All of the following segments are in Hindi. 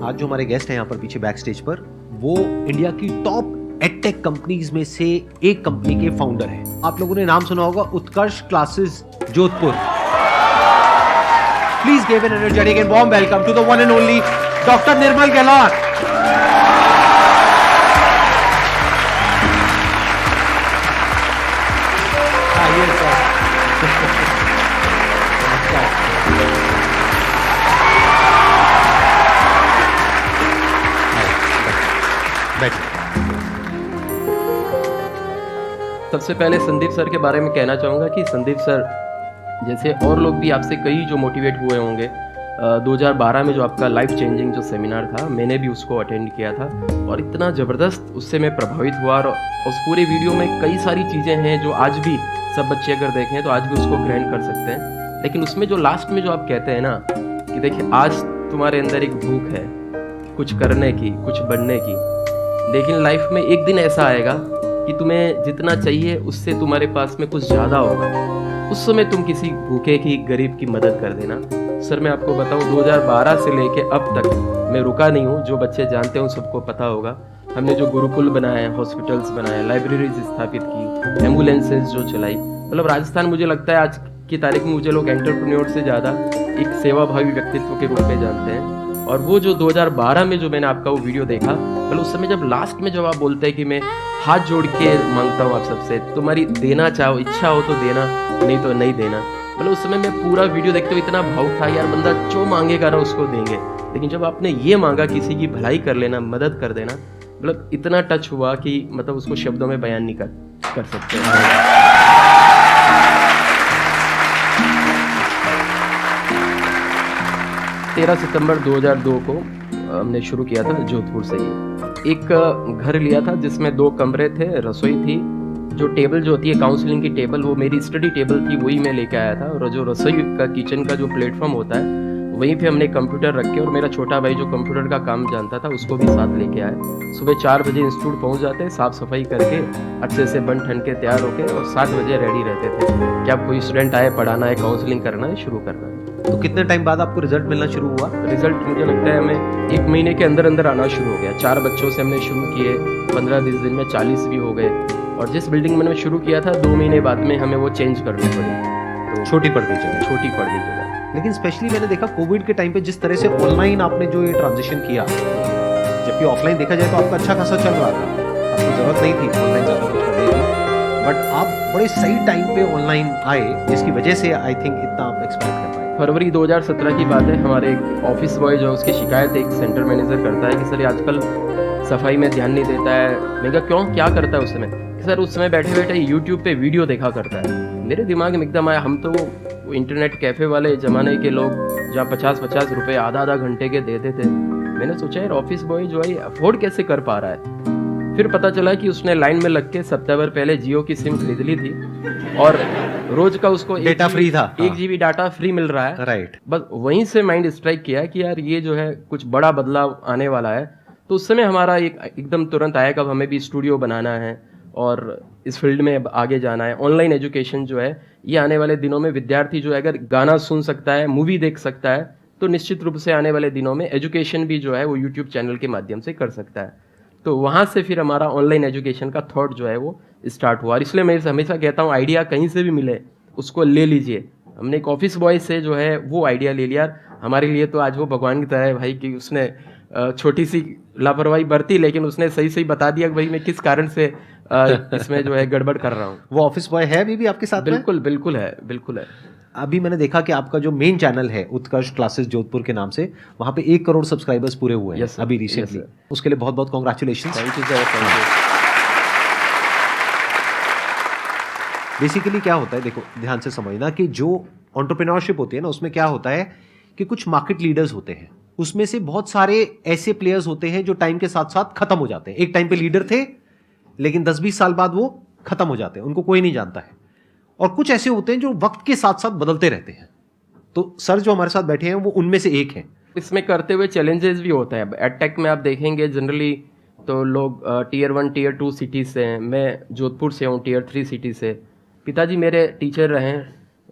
आज जो हमारे गेस्ट हैं यहाँ पर पीछे बैक स्टेज पर, वो इंडिया की टॉप एडटेक कंपनीज में से एक कंपनी के फाउंडर हैं। आप लोगों ने नाम सुना होगा, Utkarsh classes Jodhpur. Please give an energetic and warm welcome to the one and only doctor Nirmal Gehlot. सबसे पहले संदीप सर के बारे में कहना चाहूँगा कि संदीप सर जैसे और लोग भी आपसे कई जो मोटिवेट हुए होंगे, 2012 में जो आपका लाइफ चेंजिंग जो सेमिनार था, मैंने भी उसको अटेंड किया था और इतना ज़बरदस्त उससे मैं प्रभावित हुआ। और उस पूरे वीडियो में कई सारी चीज़ें हैं जो आज भी सब बच्चे अगर देखें तो आज भी उसको ग्रहण कर सकते हैं। लेकिन उसमें जो लास्ट में जो आप कहते हैं ना कि देखिए आज तुम्हारे अंदर एक भूख है कुछ करने की, कुछ बनने की, लेकिन लाइफ में एक दिन ऐसा आएगा कि तुम्हें जितना चाहिए उससे तुम्हारे पास में कुछ ज़्यादा होगा, उस समय तुम किसी भूखे की, गरीब की मदद कर देना। सर मैं आपको बताऊं 2012 से लेके अब तक मैं रुका नहीं हूं। जो बच्चे जानते हैं सबको पता होगा, हमने जो गुरुकुल बनाए, हॉस्पिटल्स बनाए, लाइब्रेरीज स्थापित की, एम्बुलेंसेज जो चलाई, मतलब राजस्थान मुझे लगता है आज की तारीख में मुझे लोग एंटरप्रेन्योर से ज़्यादा एक सेवाभावी व्यक्तित्व के रूप में जानते हैं। और वो जो 2012 में जो मैंने आपका वो वीडियो देखा, मतलब उस समय जब लास्ट में जब आप बोलते हैं कि मैं हाथ जोड़ के मांगता हूँ आप सबसे, तुम्हारी देना चाहो, इच्छा हो तो देना, नहीं तो नहीं देना, मतलब उस समय मैं पूरा वीडियो देखते हुए इतना भावुक था, यार बंदा जो मांगेगा ना उसको देंगे। लेकिन जब आपने ये मांगा किसी की भलाई कर लेना, मदद कर देना, मतलब इतना टच हुआ कि मतलब उसको शब्दों में बयान नहीं कर सकते। 13 सितंबर 2002 को हमने शुरू किया था जोधपुर से ही। एक घर लिया था जिसमें 2 कमरे थे, रसोई थी, जो टेबल जो होती है काउंसलिंग की टेबल, वो मेरी स्टडी टेबल थी, वही मैं लेके आया था। और जो रसोई का किचन का जो प्लेटफॉर्म होता है वहीं पे हमने कंप्यूटर रख के, और मेरा छोटा भाई जो कंप्यूटर का काम जानता था उसको भी साथ लेके आए। सुबह 4 बजे इंस्टीट्यूट पहुंच जाते, साफ सफाई करके अच्छे से बन ठन के तैयार होके, और 7 बजे रेडी रहते थे कि अब कोई स्टूडेंट आए, पढ़ाना है, काउंसलिंग करना है, शुरू करना है। तो कितने टाइम बाद आपको रिजल्ट मिलना शुरू हुआ? रिजल्ट मुझे लगता है हमें 1 महीने के अंदर अंदर आना शुरू हो गया। 4 बच्चों से हमने शुरू किए, 15-20 दिन में 40 भी हो गए। और जिस बिल्डिंग में मैंने शुरू किया था 2 महीने बाद में हमें वो चेंज करनी पड़ी, तो छोटी पड़ गई जगह। छोटी पड़ गई जगह। लेकिन स्पेशली मैंने देखा कोविड के टाइम पे जिस तरह से ऑनलाइन आपने जो ये ट्रांजिशन किया, जबकि ऑफलाइन देखा जाए तो आपका अच्छा खासा चल रहा था, आपको जरूरत नहीं थी ऑनलाइन ज़्यादा कुछ करने की, बट आप बड़े सही टाइम पे ऑनलाइन आए, जिसकी वजह से आई थिंक इतना आप एक्सपेक्ट कर पाए। फरवरी 2017 की बात है, हमारे एक ऑफिस बॉय जो उसकी शिकायत एक सेंटर मैनेजर करता है कि सर आजकल सफाई में ध्यान नहीं देता है। मैंने कहा क्यों, क्या करता है उस समय? सर उस समय बैठे बैठे यूट्यूब पे वीडियो देखा करता है। मेरे दिमाग में एकदम आया, हम तो वो इंटरनेट कैफ़े वाले ज़माने के लोग जहाँ 50-50 रुपये आधा घंटे के देते थे। मैंने सोचा यार ऑफिस बॉय जो है अफोर्ड कैसे कर पा रहा है। फिर पता चला कि उसने लाइन में लग के सप्ताह भर पहले जियो की सिम खरीद ली थी और रोज का उसको डेटा फ्री था, 1 GB डाटा फ्री मिल रहा है। राइट। बस वहीं से माइंड स्ट्राइक किया कि यार ये जो है कुछ बड़ा बदलाव आने वाला है। तो उस समय हमारा एकदम तुरंत आया कि अब हमें भी स्टूडियो बनाना है और इस फील्ड में अब आगे जाना है। ऑनलाइन एजुकेशन जो है ये आने वाले दिनों में विद्यार्थी जो है अगर गाना सुन सकता है, मूवी देख सकता है, तो निश्चित रूप से आने वाले दिनों में एजुकेशन भी जो है वो यूट्यूब चैनल के माध्यम से कर सकता है। तो वहाँ से फिर हमारा ऑनलाइन एजुकेशन का थॉट जो है वो स्टार्ट हुआ। और इसलिए मैं हमेशा कहता हूँ आइडिया कहीं से भी मिले उसको ले लीजिए। हमने एक ऑफिस बॉय से जो है वो आइडिया ले लिया। हमारे लिए तो आज वो भगवान की तरह है भाई कि उसने छोटी सी लापरवाही बरती, लेकिन उसने सही सही बता दिया कि भाई मैं किस कारण से इसमें जो है गड़बड़ कर रहा हूँ। वो ऑफिस बॉय है अभी भी आपके साथ? बिल्कुल बिल्कुल है, बिल्कुल है। अभी मैंने देखा कि आपका जो मेन चैनल है उत्कर्ष क्लासेस जोधपुर के नाम से, वहाँ पे 1 करोड़ सब्सक्राइबर्स पूरे हुए हैं अभी रिसेंटली। उसके लिए बहुत बहुत congratulations. Thank you sir, thank you. Basically क्या होता है, देखो ध्यान से समझना कि जो एंटरप्रेन्योरशिप होती है ना, उसमें क्या होता है कि कुछ मार्केट लीडर्स होते हैं, उसमें से बहुत सारे ऐसे प्लेयर्स होते हैं जो टाइम के साथ साथ खत्म हो जाते हैं। एक टाइम पे लीडर थे लेकिन 10-20 साल बाद वो खत्म हो जाते हैं, उनको कोई नहीं जानता है। और कुछ ऐसे होते हैं जो वक्त के साथ साथ बदलते रहते हैं। तो सर जो हमारे साथ बैठे हैं वो उनमें से एक हैं। इसमें करते हुए चैलेंजेस भी होते हैं। एडटेक में आप देखेंगे जनरली तो लोग टियर 1 टियर 2 सिटीज़ से हैं। मैं जोधपुर से हूँ, टियर 3 सिटी से। पिताजी मेरे टीचर रहे,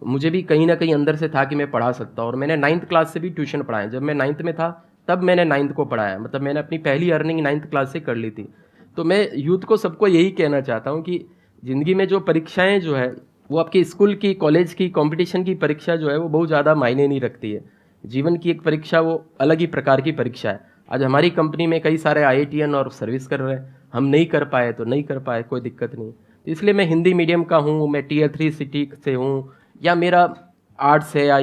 मुझे भी कहीं ना कहीं अंदर से था कि मैं पढ़ा सकता हूँ। और मैंने 9th क्लास से भी ट्यूशन पढ़ाए। जब मैं 9th में था तब मैंने 9th को पढ़ाया, मतलब मैंने अपनी पहली अर्निंग 9th क्लास से कर ली थी। तो मैं यूथ को सबको यही कहना चाहता हूँ कि ज़िंदगी में जो परीक्षाएं जो है वो आपकी स्कूल की, कॉलेज की, कंपटीशन की परीक्षा जो है वो बहुत ज़्यादा मायने नहीं रखती है। जीवन की एक परीक्षा वो अलग ही प्रकार की परीक्षा है। आज हमारी कंपनी में कई सारे IITian और सर्विस कर रहे हैं, हम नहीं कर पाए तो नहीं कर पाए, कोई दिक्कत नहीं। इसलिए मैं हिंदी मीडियम का हूँ, मैं Tier 3 सिटी से हूँ, या मेरा आर्ट्स है या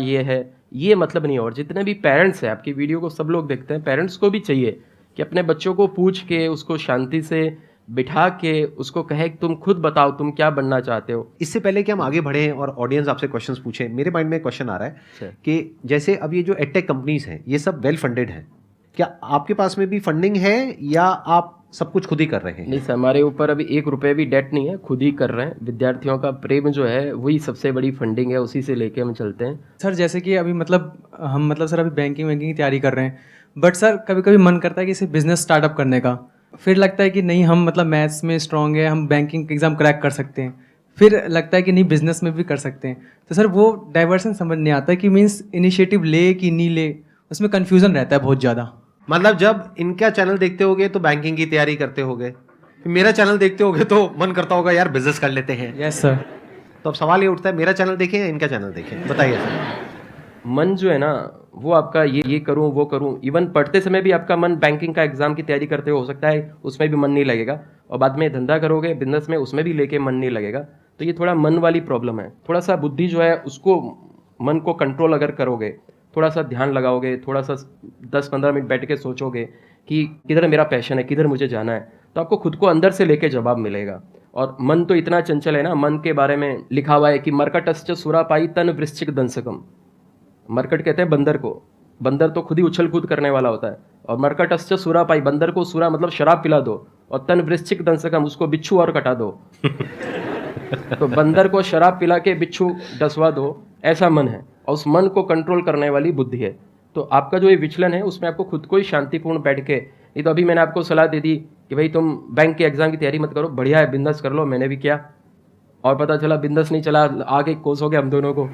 ये मतलब नहीं है। और जितने भी पेरेंट्स हैं, आपकी वीडियो को सब लोग देखते हैं, पेरेंट्स को भी चाहिए कि अपने बच्चों को पूछ के, उसको शांति से बिठा के उसको कहे कि तुम खुद बताओ तुम क्या बनना चाहते हो। इससे पहले कि हम आगे बढ़ें और ऑडियंस आपसे क्वेश्चंस पूछे, मेरे माइंड में क्वेश्चन आ रहा है कि जैसे अब ये जो एडटेक कंपनीज हैं ये सब वेल फंडेड हैं, क्या आपके पास में भी फंडिंग है या आप सब कुछ खुद ही कर रहे हैं? नहीं सर, हमारे ऊपर अभी 1 रुपये भी डेट नहीं है, खुद ही कर रहे हैं। विद्यार्थियों का प्रेम जो है वही सबसे बड़ी फंडिंग है, उसी से लेके हम चलते हैं। सर जैसे कि अभी हम सर अभी बैंकिंग की तैयारी कर रहे हैं, बट सर कभी कभी मन करता है कि इसे बिजनेस स्टार्टअप करने का। फिर लगता है कि नहीं, हम मतलब मैथ्स में स्ट्रांग है, हम बैंकिंग एग्जाम क्रैक कर सकते हैं। फिर लगता है कि नहीं, बिजनेस में भी कर सकते हैं। तो सर वो डाइवर्सन समझ नहीं आता कि मीन्स इनिशिएटिव ले कि नहीं ले, उसमें कन्फ्यूज़न रहता है बहुत ज़्यादा। मतलब जब इनका चैनल देखते होगे तो बैंकिंग की तैयारी करते होगे, मेरा चैनल देखते होगे तो मन करता होगा यार बिजनेस कर लेते हैं। Yes sir. तो अब सवाल ये उठता है, मेरा चैनल देखें या इनका चैनल देखें, बताइए सर। मन जो है ना वो आपका ये करूं वो करूं, इवन पढ़ते समय भी आपका मन बैंकिंग का एग्जाम की तैयारी करते हो सकता है उसमें भी मन नहीं लगेगा, और बाद में धंधा करोगे बिजनेस में, उसमें भी लेके मन नहीं लगेगा। तो ये थोड़ा मन वाली प्रॉब्लम है। थोड़ा सा बुद्धि जो है उसको, मन को कंट्रोल अगर करोगे, थोड़ा सा ध्यान लगाओगे, थोड़ा सा 10-15 मिनट बैठ के सोचोगे कि किधर मेरा पैशन है, किधर मुझे जाना है, तो आपको खुद को अंदर से लेके जवाब मिलेगा। और मन तो इतना चंचल है ना, मन के बारे में लिखा हुआ है कि मरकटश्च सुरापाई तन वृश्चिक दंसकम। मरकट कहते हैं बंदर को, बंदर तो खुद ही उछल कूद करने वाला होता है। और मरकटश्च सुरापाई, बंदर को सुरा मतलब शराब पिला दो, और तन वृश्चिक दंसकम, उसको बिच्छू और कटा दो। तो बंदर को शराब पिला के बिच्छू डसवा दो, ऐसा मन है, और उस मन को कंट्रोल करने वाली बुद्धि है। तो आपका जो ये विचलन है उसमें आपको खुद को ही शांतिपूर्ण बैठ के, नहीं तो अभी मैंने आपको सलाह दे दी कि भाई तुम बैंक के एग्जाम की तैयारी मत करो, बढ़िया है बिजनेस कर लो, मैंने भी किया, और पता चला बिजनेस नहीं चला, आगे कोस हो गया हम दोनों को।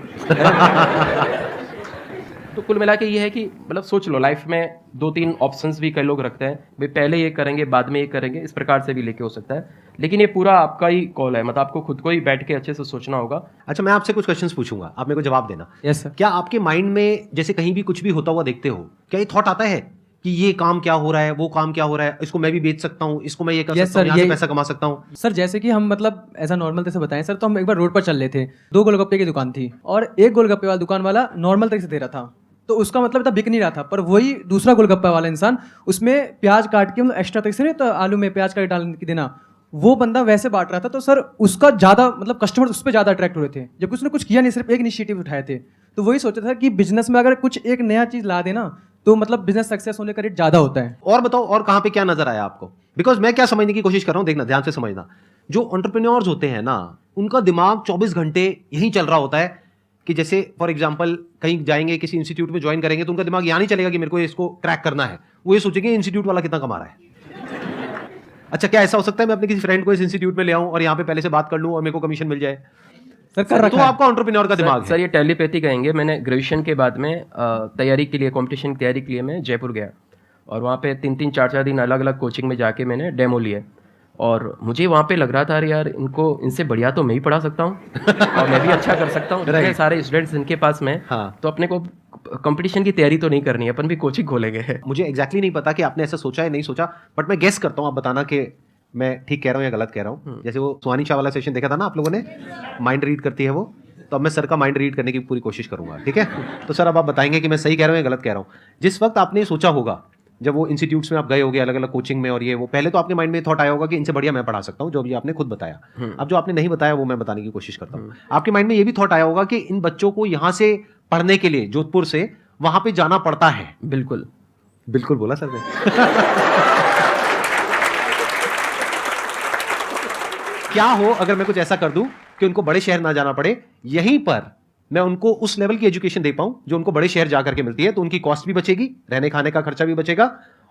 तो कुल मिला के ये है कि मतलब सोच लो, लाइफ में 2-3 ऑप्शंस भी कई लोग रखते हैं, भाई पहले ये करेंगे बाद में ये करेंगे, इस प्रकार से भी लेके हो सकता है। लेकिन ये पूरा आपका ही कॉल है, मतलब आपको खुद को ही बैठ के अच्छे से सोचना होगा। अच्छा, मैं आपसे कुछ क्वेश्चंस पूछूंगा, आप मेरे को जवाब देना। Yes sir. क्या आपके माइंड में जैसे कहीं भी कुछ भी होता हुआ देखते हो, क्या ये थॉट आता है कि ये काम क्या हो रहा है, वो काम क्या हो रहा है, इसको मैं भी बेच सकता हूँ, इसको मैं ये कर सकता हूँ, यहाँ से पैसा कमा सकता हूँ? सर जैसे कि हम मतलब ऐसा नॉर्मल तरह से बताएं सर, तो हम एक बार रोड पर चल रहे थे, 2 गोलगप्पे की दुकान थी, और एक गोलगप्पे वाला दुकान वाला नॉर्मल तरीके से दे रहा था, तो उसका मतलब था बिक नहीं रहा था। पर वही दूसरा गोलगप्पा वाला इंसान उसमें प्याज काट के, मतलब एक्स्ट्रा तरीके से नहीं, तो आलू में प्याज काट डाल के देना, वो बंदा वैसे बांट रहा था। तो सर उसका ज़्यादा मतलब कस्टमर उस पर ज़्यादा अट्रैक्ट हो रहे थे, जबकि उसने कुछ किया नहीं, सिर्फ एक इनिशिएटिव उठाए थे। तो वही सोचा था कि बिजनेस में अगर कुछ एक नया चीज़ ला देना तो मतलब बिजनेस सक्सेस होने का रेट ज़्यादा होता है। और बताओ, और कहाँ पे क्या नजर आया आपको? बिकॉज मैं क्या समझने की कोशिश कर रहा हूँ, देखना ध्यान से समझना, जो एंटरप्रेन्योर्स होते हैं ना, उनका दिमाग 24 घंटे यही चल रहा होता है कि जैसे फॉर एग्जांपल कहीं जाएंगे, किसी इंस्टीट्यूट में ज्वाइन करेंगे, तो उनका दिमाग यहाँ नहीं चलेगा कि मेरे को इसको क्रैक करना है, वो ये सोचेंगे इंस्टीट्यूट वाला कितना कमा रहा है। अच्छा, क्या ऐसा हो सकता है मैं अपने किसी फ्रेंड को इस इंस्टीट्यूट में ले आऊं और यहाँ पे पहले से बात कर लूं और मेरे को कमीशन मिल जाए? सर कर तो आपका एंटरप्रेन्योर का दिमाग है। सर ये टेलीपैथी कहेंगे। मैंने ग्रेजुएशन के बाद में तैयारी के लिए, कंपटीशन की तैयारी के लिए मैं जयपुर गया, और वहाँ पे 3-3, 4-4 दिन अलग अलग कोचिंग में जाके मैंने डेमो लिए, और मुझे वहाँ पे लग रहा था अरे यार इनसे बढ़िया तो मैं ही पढ़ा सकता हूँ और मैं भी अच्छा कर सकता हूँ। इतने सारे स्टूडेंट्स इनके पास में, हाँ। तो अपने को कंपटीशन की तैयारी तो नहीं करनी है, अपन भी कोचिंग खोलेंगे। मुझे एग्जैक्टली नहीं पता कि आपने ऐसा सोचा या नहीं सोचा, बट मैं गेस करता हूँ, आप बताना कि मैं ठीक कह रहा हूँ या गलत कह रहा हूँ। जैसे वो सुहानी शाह वाला सेशन देखा था ना आप लोगों ने, माइंड रीड करती है वो, तो अब मैं सर का माइंड रीड करने की पूरी कोशिश करूंगा, ठीक है? तो सर अब आप बताएंगे कि मैं सही कह रहा हूँ या गलत कह रहा हूँ। जिस वक्त आपने सोचा होगा, जब वो इंस्टीट्यूट्स में आप गए होगे अलग अलग कोचिंग में, और ये वो पहले तो आपके माइंड में थॉट आया होगा कि इनसे बढ़िया मैं पढ़ा सकता हूँ, जो अभी आपने खुद बताया। अब जो आपने नहीं बताया वो मैं बताने की कोशिश करता हूँ। आपके माइंड में ये भी थॉट आया होगा कि इन बच्चों को यहाँ से पढ़ने के लिए जोधपुर से वहां पे जाना पड़ता है। बिल्कुल बिल्कुल बोला सर ने। क्या हो अगर मैं कुछ ऐसा कर दूं कि उनको बड़े शहर ना जाना पड़े, यहीं पर मैं उनको उस लेवल की एजुकेशन दे पाऊं जो उनको बड़े शहर जाकर के मिलती है, तो उनकी कॉस्ट भी बचेगी, रहने खाने का खर्चा भी बचेगा,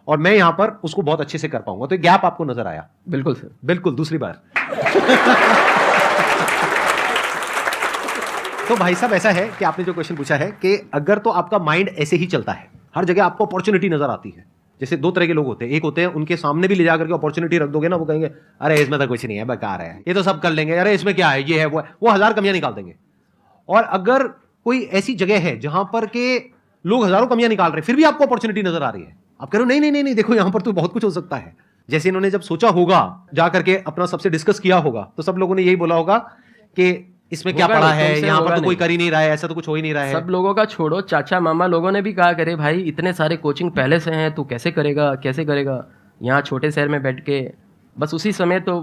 और मैं यहां पर उसको बहुत अच्छे से कर पाऊंगा। तो गैप आपको नजर आया? बिल्कुल सर, बिल्कुल। दूसरी बार तो भाई साहब ऐसा है कि आपने जो क्वेश्चन पूछा है कि अगर तो आपका माइंड ऐसे ही चलता है हर जगह आपको अपॉर्चुनिटी नजर आती है। जैसे दो तरह के लोग होते हैं, एक होते हैं उनके सामने भी ले जाकर के अपॉर्चुनिटी रख दोगे ना, वो कहेंगे अरे इसमें तो कुछ नहीं है, बेकार है, ये तो सब कर लेंगे, अरे इसमें क्या है, ये है, वो 1000 कमियां निकाल देंगे। और अगर कोई ऐसी जगह है जहां पर के लोग हजारों कमियां निकाल रहे हैं, फिर भी आपको अपॉर्चुनिटी नजर आ रही है, आप कह रहे हो नहीं नहीं नहीं नहीं, देखो यहां पर तो बहुत कुछ हो सकता है। जैसे इन्होंने जब सोचा होगा, जाकर के अपना सबसे डिस्कस किया होगा, तो सब लोगों ने यही बोला होगा कि इसमें क्या होगा पड़ा नहीं, है, तुमसे यहाँ पर होगा तो कोई नहीं। कर ही नहीं रहा है, ऐसा तो कुछ हो ही नहीं रहा है। सब लोगों का छोड़ो, चाचा मामा लोगों ने भी कहा करे भाई इतने सारे कोचिंग पहले से हैं, तू कैसे करेगा कैसे करेगा। यहाँ छोटे शहर में बैठ के बस उसी समय तो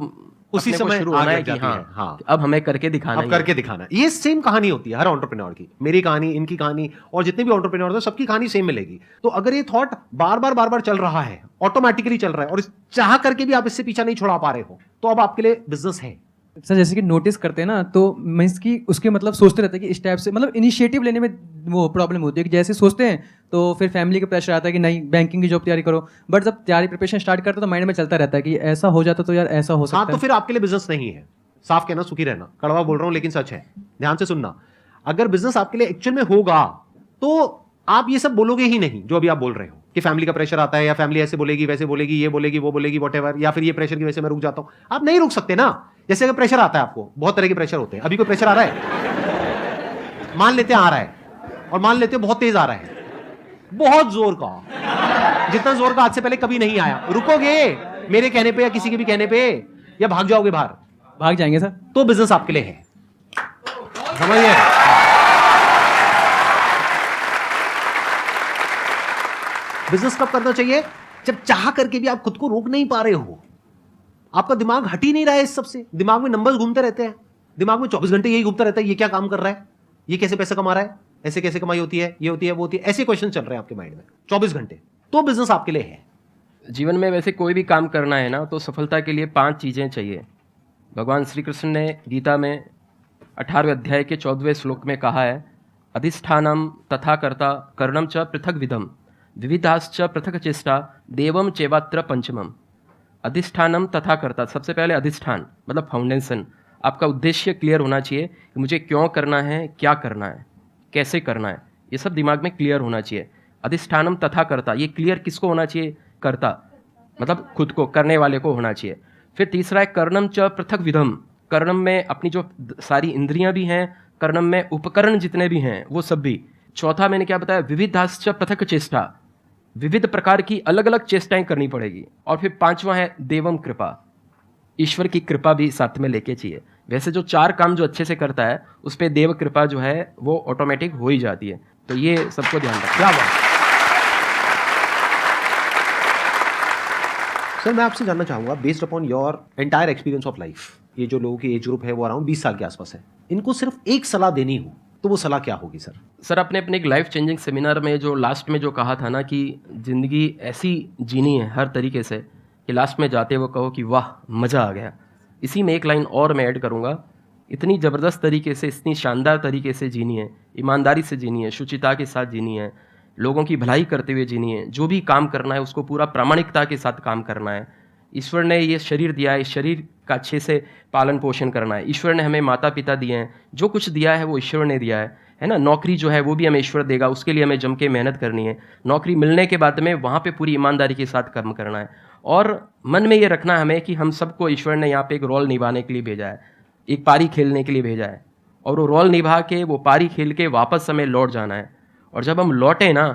उसी अपने को समय शुरू आग होना है लग कि जाती हाँ, है, हाँ। अब हमें करके दिखाना अब ही करके दिखाना। ये सेम कहानी होती है हर एंटरप्रेन्योर की, मेरी कहानी, इनकी कहानी, और जितने भी एंटरप्रेन्योर हैं सबकी कहानी सेम मिलेगी। तो अगर ये थॉट बार बार चल रहा है, ऑटोमेटिकली चल रहा है, और चाह करके भी आप इससे पीछा नहीं छुड़ा पा रहे हो, तो अब आपके लिए बिजनेस है। सर जैसे कि नोटिस करते हैं ना, तो मीन्स की उसके मतलब सोचते रहते हैं कि इस टाइप से, मतलब इनिशिएटिव लेने में वो प्रॉब्लम होती है कि जैसे सोचते हैं तो फिर फैमिली का प्रेशर आता है कि नहीं बैंकिंग की जॉब तैयारी करो, बट जब तैयारी प्रिपरेशन स्टार्ट करते हो तो माइंड में चलता रहता है कि ऐसा हो जाता तो यार ऐसा हो हाँ, सकता तो है। फिर आपके लिए बिजनेस नहीं है। साफ कहना, सुखी रहना, कड़वा बोल रहा हूं लेकिन सच है, ध्यान से सुनना। अगर बिजनेस आपके लिए एक्चुअल में होगा तो आप ये सब बोलोगे ही नहीं जो अभी आप बोल रहे हो कि फैमिली का प्रेशर आता है, या फैमिली ऐसे बोलेगी वैसे बोलेगी, ये बोलेगी वो बोलेगी, वॉटेवर, या फिर ये प्रेशर की वजह से मैं रुक जाता हूं। आप नहीं रुक सकते ना। जैसे अगर प्रेशर आता है आपको, बहुत तरह के प्रेशर होते हैं, अभी कोई प्रेशर आ रहा है, मान लेते हैं आ रहा है, और मान लेते हैं बहुत तेज आ रहा है, बहुत जोर का, जितना जोर का आज से पहले कभी नहीं आया, रुकोगे मेरे कहने पे या किसी के भी कहने पे, या भाग जाओगे बाहर? भाग जाएंगे सर। तो बिजनेस आपके लिए है, समझिए। बिजनेस कब करना चाहिए? जब चाह करके भी आप खुद को रोक नहीं पा रहे हो, आपका दिमाग हट ही नहीं रहा है इस सबसे, दिमाग में नंबर्स घूमते रहते हैं, दिमाग में 24 घंटे यही घूमता रहता है, ये क्या काम कर रहा है, ये कैसे पैसा कमा रहा है, ऐसे कैसे कमाई होती है, ये होती है वो होती है, ऐसे क्वेश्चन चल रहे हैं आपके माइंड में 24 घंटे। तो बिजनेस आपके लिए है। जीवन में वैसे कोई भी काम करना है ना, तो सफलता के लिए 5 चीज़ें चाहिए। भगवान श्री कृष्ण ने गीता में 18वें अध्याय के 14वें श्लोक में कहा है, अधिष्ठानम तथा कर्ता कर्णम च पृथक विधम विविधाश्च पृथक चेष्टा देवम चेवात्र पंचमम। अधिष्ठानम तथा कर्ता, सबसे पहले अधिष्ठान मतलब फाउंडेशन, आपका उद्देश्य क्लियर होना चाहिए कि मुझे क्यों करना है, क्या करना है, कैसे करना है, ये सब दिमाग में क्लियर होना चाहिए। अधिष्ठानम तथा कर्ता, ये क्लियर किसको होना चाहिए? कर्ता मतलब खुद को, करने वाले को होना चाहिए। फिर तीसरा है कर्णम च पृथक विधम, कर्णम में अपनी जो सारी इंद्रियां भी हैं, कर्णम में उपकरण जितने भी हैं वो सब भी। चौथा मैंने क्या बताया? विविधाश्च पृथक चेष्टा, विविध प्रकार की अलग अलग चेष्टाएं करनी पड़ेगी। और फिर 5वां है देवम कृपा, ईश्वर की कृपा भी साथ में लेके चाहिए। वैसे जो 4 काम जो अच्छे से करता है उस पर देव कृपा जो है वो ऑटोमेटिक हो ही जाती है। तो ये सबको ध्यान रखना। क्या बात। सर मैं आपसे जानना चाहूंगा, based upon your entire experience of life, ये जो लोगों की एज ग्रुप है वो अराउंड 20 साल के आसपास है, इनको सिर्फ एक सलाह देनी हो तो वो सलाह क्या होगी सर? सर आपने अपने एक लाइफ चेंजिंग सेमिनार में जो लास्ट में जो कहा था ना कि ज़िंदगी ऐसी जीनी है हर तरीके से कि लास्ट में जाते वो कहो कि वाह मज़ा आ गया। इसी में एक लाइन और मैं ऐड करूँगा, इतनी ज़बरदस्त तरीके से, इतनी शानदार तरीके से जीनी है, ईमानदारी से जीनी है, शुचिता के साथ जीनी है, लोगों की भलाई करते हुए जीनी है, जो भी काम करना है उसको पूरा प्रामाणिकता के साथ काम करना है। ईश्वर ने ये शरीर दिया है, इस शरीर का अच्छे से पालन पोषण करना है। ईश्वर ने हमें माता पिता दिए हैं, जो कुछ दिया है वो ईश्वर ने दिया है ना। नौकरी जो है वो भी हमें ईश्वर देगा, उसके लिए हमें जम के मेहनत करनी है। नौकरी मिलने के बाद में वहाँ पे पूरी ईमानदारी के साथ काम करना है। और मन में ये रखना है हमें कि हम सबको ईश्वर ने यहाँ पे एक रोल निभाने के लिए भेजा है, एक पारी खेलने के लिए भेजा है, और वो रोल निभा के वो पारी खेल के वापस हमें लौट जाना है। और जब हम लौटें ना,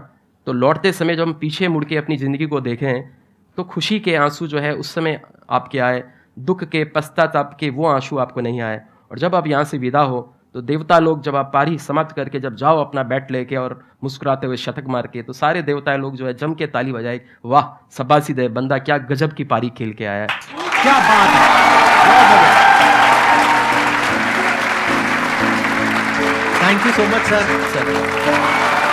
तो लौटते समय जब हम पीछे मुड़ के अपनी ज़िंदगी को देखें तो खुशी के आंसू जो है उस समय आपके आए, दुख के पश्चाताप के वो आंसू आपको नहीं आए। और जब आप यहाँ से विदा हो तो देवता लोग जब आप पारी समाप्त करके जब जाओ अपना बैट लेके और मुस्कुराते हुए शतक मार के, तो सारे देवता लोग जो है जम के ताली बजाए, वाह शाबाशी दे बंदा, क्या गजब की पारी खेल के आया है। क्या बात है, thank you so much sir.